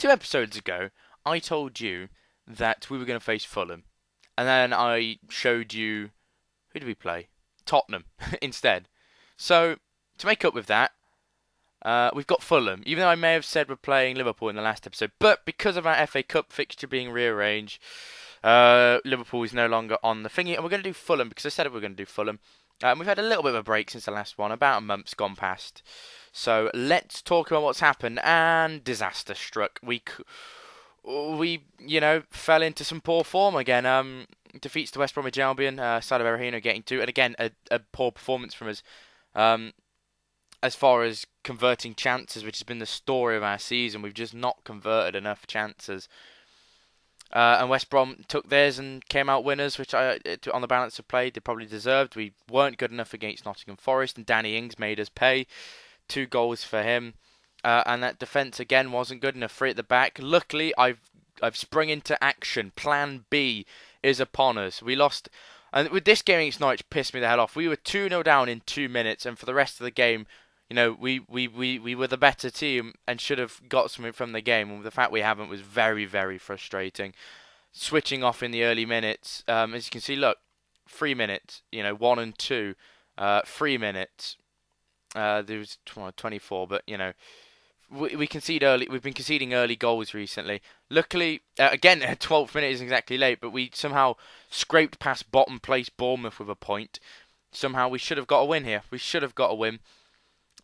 2 episodes ago, I told you that we were going to face Fulham, and then I showed you who did we play? Tottenham instead. So to make up with that, we've got Fulham. Even though I may have said we're playing Liverpool in the last episode, but because of our FA Cup fixture being rearranged, Liverpool is no longer on the thingy, and we're going to do Fulham because I said we were going to do Fulham. And we've had a little bit of a break since the last one, about a month's gone past. So let's talk about what's happened. And disaster struck. We fell into some poor form again. Defeats to West Bromwich Albion, side of Berahino getting two, and again a poor performance from us. As far as converting chances, which has been the story of our season, we've just not converted enough chances. And West Brom took theirs and came out winners, which on the balance of play they probably deserved. We weren't good enough against Nottingham Forest, and Danny Ings made us pay. 2 goals for him, and that defence again wasn't good enough. 3 at the back. Luckily, I've sprung into action. Plan B is upon us. We lost, and with this game against Norwich, pissed me the hell off. We were 2-0 down in 2 minutes, and for the rest of the game, we were the better team and should have got something from the game. And the fact we haven't was very, very frustrating. Switching off in the early minutes, as you can see, look, 3 minutes, 1 and 2, 3 minutes. There was 24, but we concede early. We've been conceding early goals recently. Luckily, again, 12th minute isn't exactly late, but we somehow scraped past bottom place Bournemouth with a point. Somehow we should have got a win here. We should have got a win.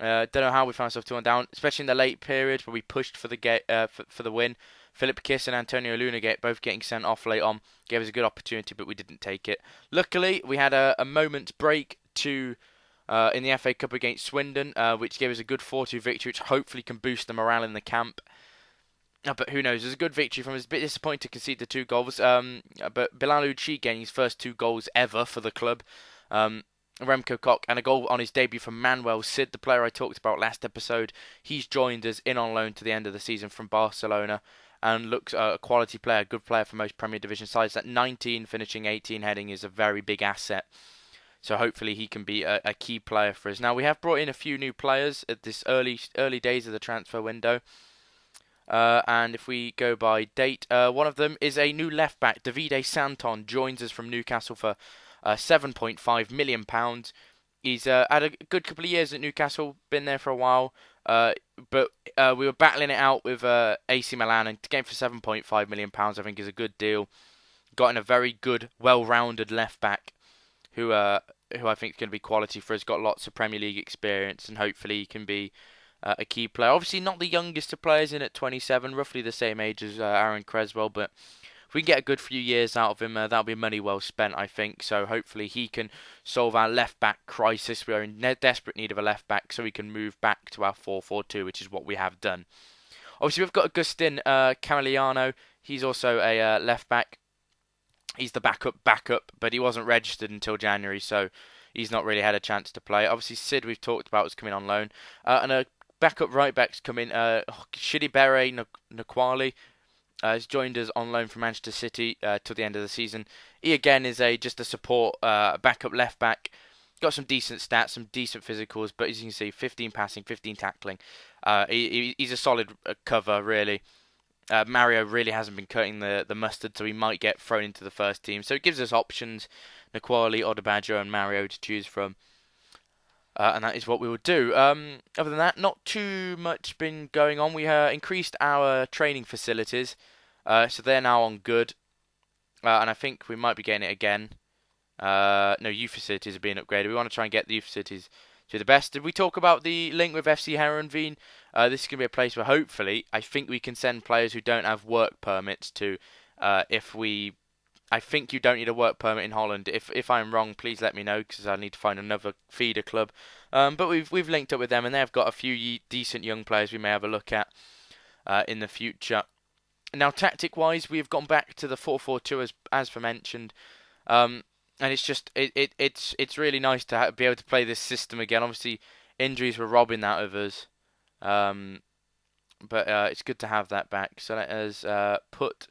Don't know how we found ourselves 2-1 down, especially in the late period where we pushed for the for the win. Philip Kiss and Antonio Luna both getting sent off late on gave us a good opportunity, but we didn't take it. Luckily, we had a moment's break in the FA Cup against Swindon, which gave us a good 4-2 victory, which hopefully can boost the morale in the camp. But who knows? It was a good victory from us. A bit disappointed to concede the 2 goals. But Bilal Uchi getting his first 2 goals ever for the club. Remco Koch, and a goal on his debut from Manuel Sid, the player I talked about last episode. He's joined us in on loan to the end of the season from Barcelona and looks a quality player, good player for most Premier Division sides. That 19 finishing 18 heading is a very big asset. So hopefully he can be a key player for us. Now we have brought in a few new players at this early days of the transfer window. And if we go by date, one of them is a new left back. Davide Santon joins us from Newcastle for £7.5 million. He's had a good couple of years at Newcastle, been there for a while, but we were battling it out with AC Milan, and to get him for £7.5 million I think is a good deal. Got in a very good, well-rounded left back who I think is going to be quality for us. Got lots of Premier League experience, and hopefully he can be a key player. Obviously not the youngest of players in at 27, roughly the same age as Aaron Creswell, but if we can get a good few years out of him, that'll be money well spent, I think. So hopefully he can solve our left-back crisis. We are in desperate need of a left-back so we can move back to our 4-4-2, which is what we have done. Obviously, we've got Agustin Camilliano. He's also a left-back. He's the backup, but he wasn't registered until January, so he's not really had a chance to play. Obviously, Sid, we've talked about, was coming on loan. And a backup right-back's coming, Shidibere Nakwali. Has joined us on loan from Manchester City till the end of the season. He again is just a support backup left back. Got some decent stats, some decent physicals, but as you can see, 15 passing, 15 tackling. He's a solid cover, really. Mario really hasn't been cutting the mustard, so he might get thrown into the first team. So it gives us options, Naquali, Odebajo and Mario to choose from. And that is what we will do. Other than that, not too much been going on. We increased our training facilities, so they're now on good. And I think we might be getting it again. No, youth facilities are being upgraded. We want to try and get the youth facilities to the best. Did we talk about the link with FC Herenveen? This is going to be a place where hopefully I think we can send players who don't have work permits to. I think you don't need a work permit in Holland. If I'm wrong, please let me know because I need to find another feeder club. But we've linked up with them and they've got a few decent young players we may have a look at in the future. Now, tactic-wise, we've gone back to the 4-4-2 as mentioned, and it's just it's really nice to be able to play this system again. Obviously, injuries were robbing that of us, but it's good to have that back. So let us put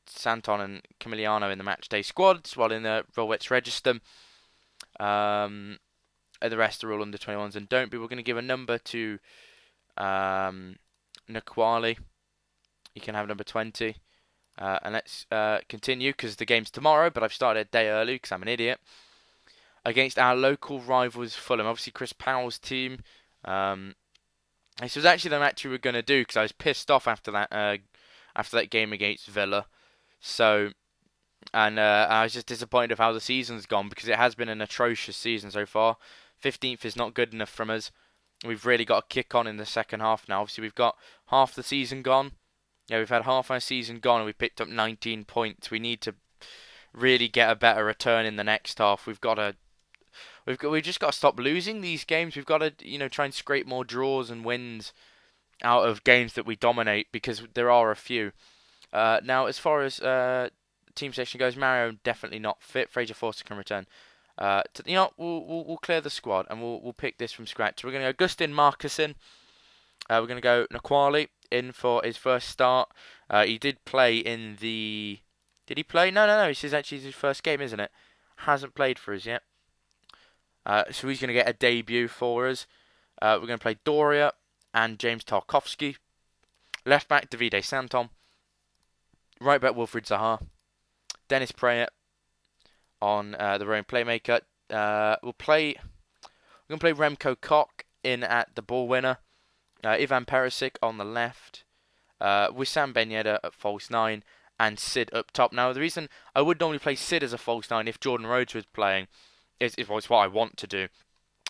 Santon and Camilliano in the matchday squads, while in the Rollwets register. The rest are all under 21s and don't be. We're going to give a number to Naquali. You can have number 20. And let's continue because the game's tomorrow, but I've started a day early because I'm an idiot. Against our local rivals, Fulham. Obviously, Chris Powell's team. This was actually the match we were going to do because I was pissed off after that game against Villa. So, and I was just disappointed of how the season's gone because it has been an atrocious season so far. 15th is not good enough from us. We've really got to kick on in the second half now. Obviously, we've got half the season gone. Yeah, we've had half our season gone and we picked up 19 points. We need to really get a better return in the next half. We've just got to stop losing these games. We've got to, try and scrape more draws and wins out of games that we dominate because there are a few. Now, as far as team selection goes, Mario definitely not fit. Fraser Forster can return. We'll clear the squad and we'll pick this from scratch. We're going to go Gustin Markusson. We're going to go Naquali in for his first start. He did play in the. Did he play? No. This is actually his first game, isn't it? Hasn't played for us yet. So he's going to get a debut for us. We're going to play Doria and James Tarkowski. Left back Davide Santon. Right back Wilfried Zaha. Dennis Prayer on the Rome playmaker. We're going to play Remco Koch in at the ball winner. Ivan Perisic on the left. Wissam Ben Yedder at false 9. And Sid up top. Now, the reason I would normally play Sid as a false 9 if Jordan Rhodes was playing is what I want to do.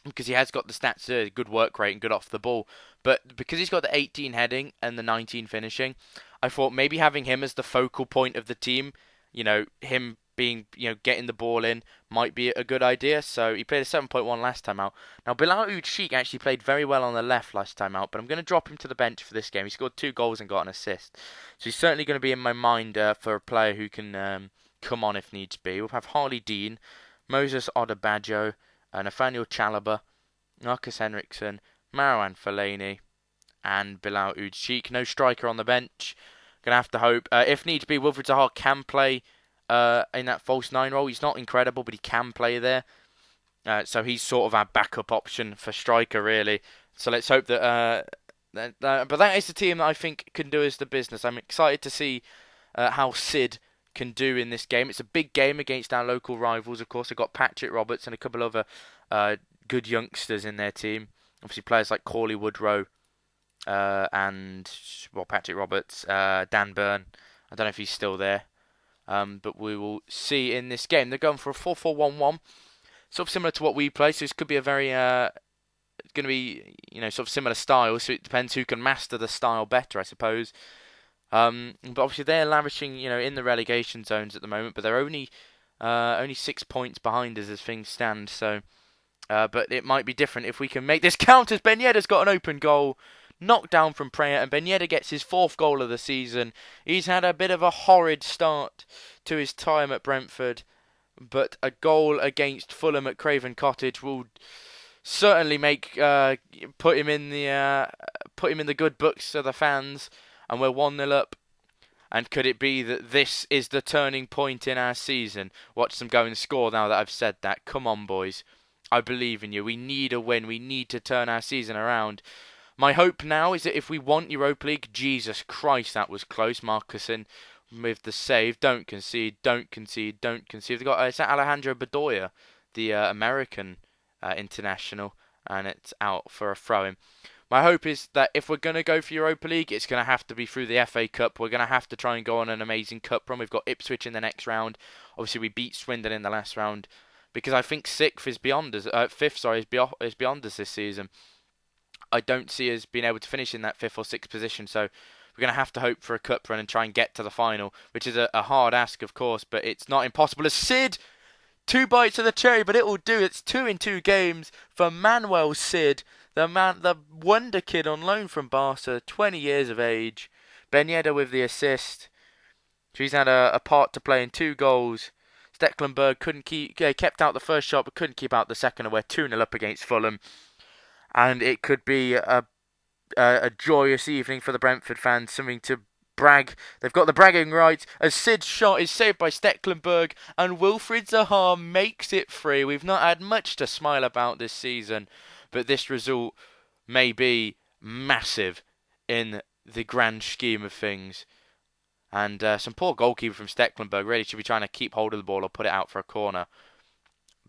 Because he has got the stats, good work rate and good off the ball. But because he's got the 18 heading and the 19 finishing, I thought maybe having him as the focal point of the team, him being, getting the ball in might be a good idea. So he played a 7.1 last time out. Now, Bilal Sheikh actually played very well on the left last time out, but I'm going to drop him to the bench for this game. He scored 2 goals and got an assist. So he's certainly going to be in my mind for a player who can come on if needs be. We'll have Harley Dean, Moses Odebajo, Nathaniel Chalobah, Marcus Henriksen, Marouane Fellaini, and Bilal Sheikh. No striker on the bench. Gonna have to hope. If needs be, Wilfried Zaha can play in that false 9 role. He's not incredible, but he can play there. So he's sort of our backup option for striker, really. So let's hope that. But that is the team that I think can do us the business. I'm excited to see how Sid can do in this game. It's a big game against our local rivals. Of course, they've got Patrick Roberts and a couple of other good youngsters in their team. Obviously, players like Corley Woodrow and Patrick Roberts, Dan Byrne. I don't know if he's still there, but we will see in this game. They're going for a 4-4-1-1, sort of similar to what we play. So this could be a very going to be sort of similar style. So it depends who can master the style better, I suppose. But obviously they're lavishing, in the relegation zones at the moment, but they're only 6 points behind us as things stand. So, but it might be different if we can make this count, as Ben Yedder's got an open goal, knocked down from Prayer, and Ben Yedder gets his 4th goal of the season. He's had a bit of a horrid start to his time at Brentford, but a goal against Fulham at Craven Cottage will certainly put him in the good books of the fans. And we're 1-0 up. And could it be that this is the turning point in our season? Watch them go and score now that I've said that. Come on, boys. I believe in you. We need a win. We need to turn our season around. My hope now is that if we want Europa League, Jesus Christ, that was close. Markusson with the save. Don't concede. They've got it's Alejandro Bedoya, the American international, and it's out for a throw-in. My hope is that if we're going to go for Europa League, it's going to have to be through the FA Cup. We're going to have to try and go on an amazing cup run. We've got Ipswich in the next round. Obviously, we beat Swindon in the last round, because I think 5th is beyond us. 5th, is beyond us this season. I don't see us being able to finish in that 5th or 6th position. So we're going to have to hope for a cup run and try and get to the final, which is a hard ask, of course, but it's not impossible. As Sid, 2 bites of the cherry, but it will do. It's 2 in 2 games for Manuel Sid. The wonder kid on loan from Barca, 20 years of age. Ben Yedder with the assist. She's had a part to play in 2 goals. Stecklenburg kept out the first shot, but couldn't keep out the second, and we're 2-0 up against Fulham. And it could be a joyous evening for the Brentford fans, something to brag. They've got the bragging rights, as Sid's shot is saved by Stecklenburg, and Wilfried Zaha makes it free. We've not had much to smile about this season, but this result may be massive in the grand scheme of things. And some poor goalkeeper from Stecklenburg really should be trying to keep hold of the ball or put it out for a corner.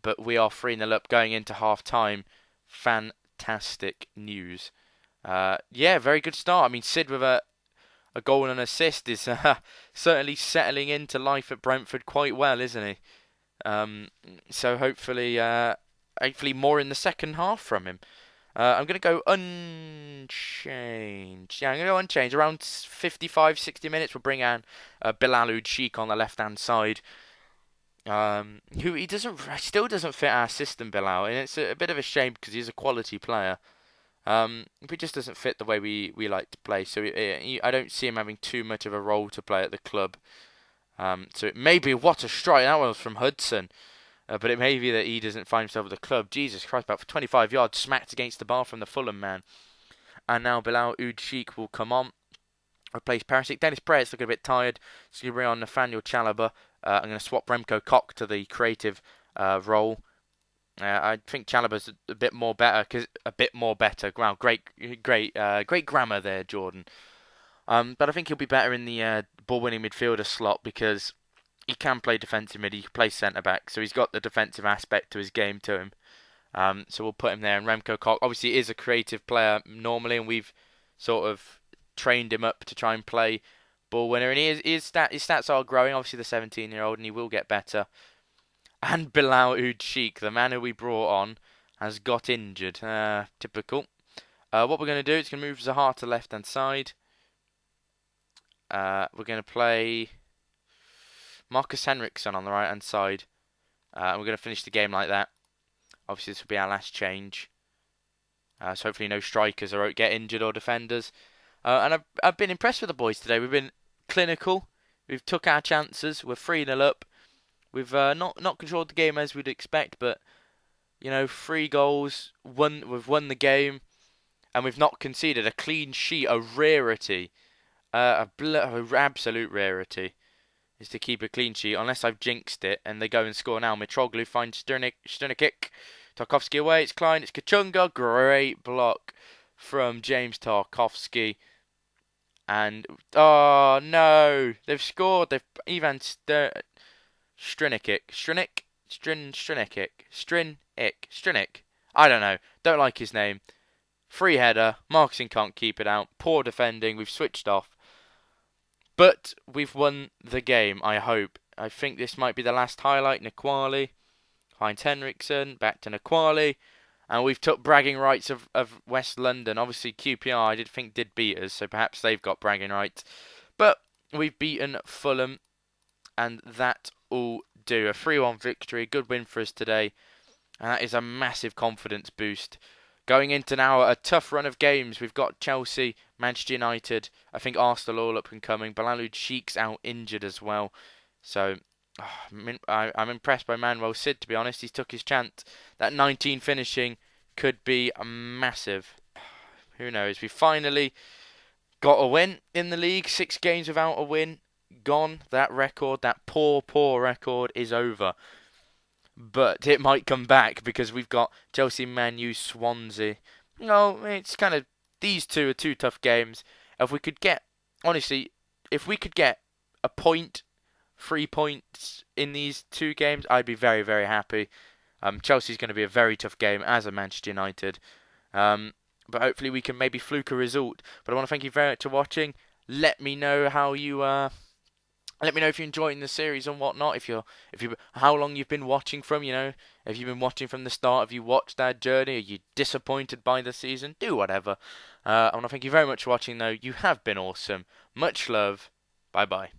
But we are 3-0 up going into half time. Fantastic news. Yeah, very good start. I mean, Sid with a goal and an assist is certainly settling into life at Brentford quite well, isn't he? So hopefully more in the second half from him. I'm going to go unchanged. Yeah, I'm going to go unchanged. Around 55, 60 minutes, we'll bring on Bilal Sheikh on the left-hand side. Who still doesn't fit our system, Bilal, and it's a bit of a shame because he's a quality player. But he just doesn't fit the way we like to play. So I don't see him having too much of a role to play at the club. So it may be, what a strike, that one was from Hudson. But it may be that he doesn't find himself at the club. Jesus Christ, about 25 yards smacked against the bar from the Fulham man. And now Bilal Sheikh will come on. Replace Perisic. Dennis Praet's looking a bit tired. So you bring on Nathaniel Chalobah. I'm going to swap Remco Koch to the creative role. I think Chalobah's a bit more better. Wow, great grammar there, Jordan. But I think he'll be better in the ball-winning midfielder slot because he can play defensive mid. He can play centre back, so he's got the defensive aspect to his game to him. So we'll put him there. And Remco Koch obviously is a creative player normally, and we've sort of trained him up to try and play ball winner, and his stats are growing. Obviously, the 17-year-old, and he will get better. And Bilal Sheikh, the man who we brought on, has got injured. Typical. What we're going to do is going to move Zaha to the left-hand side. We're going to play Marcus Henriksen on the right-hand side. And we're going to finish the game like that. Obviously, this will be our last change. So hopefully no strikers or get injured or defenders. And I've been impressed with the boys today. We've been clinical. We've took our chances. We're 3-0 up. We've not controlled the game as we'd expect, but 3 goals. We've won the game, and we've not conceded. A clean sheet, a rarity, a absolute rarity, is to keep a clean sheet. Unless I've jinxed it, and they go and score now. Mitroglou finds Sternikic. Tarkowski away. It's Klein. It's Kachunga. Great block from James Tarkowski. And oh no, they've scored. Ivan Strinik. I don't know. Don't like his name. Free header. Marcusson can't keep it out. Poor defending. We've switched off. But we've won the game, I hope. I think this might be the last highlight. Naquali. Finds Henriksen. Back to Naquali. And we've took bragging rights of West London. Obviously, QPR, I did beat us, so perhaps they've got bragging rights. But we've beaten Fulham, and that will do. A 3-1 victory, good win for us today. And that is a massive confidence boost. Going into now a tough run of games, we've got Chelsea, Manchester United, I think Arsenal all up and coming. Bilal Sheikh's out injured as well. So I'm impressed by Manuel Sid, to be honest. He's took his chance. That 19 finishing could be massive. Who knows? We finally got a win in the league. 6 games without a win. Gone. That record, that poor record is over. But it might come back because we've got Chelsea, Man U, Swansea. It's kind of, these two are 2 tough games. If we could get a point, 3 points in these 2 games, I'd be very, very happy. Chelsea's going to be a very tough game as a Manchester United. But hopefully we can maybe fluke a result. But I want to thank you very much for watching. Let me know how you let me know if you're enjoying the series and whatnot. How long you've been watching from. Have you been watching from the start? Have you watched our journey? Are you disappointed by the season? Do whatever. I want to thank you very much for watching, though. You have been awesome. Much love. Bye bye.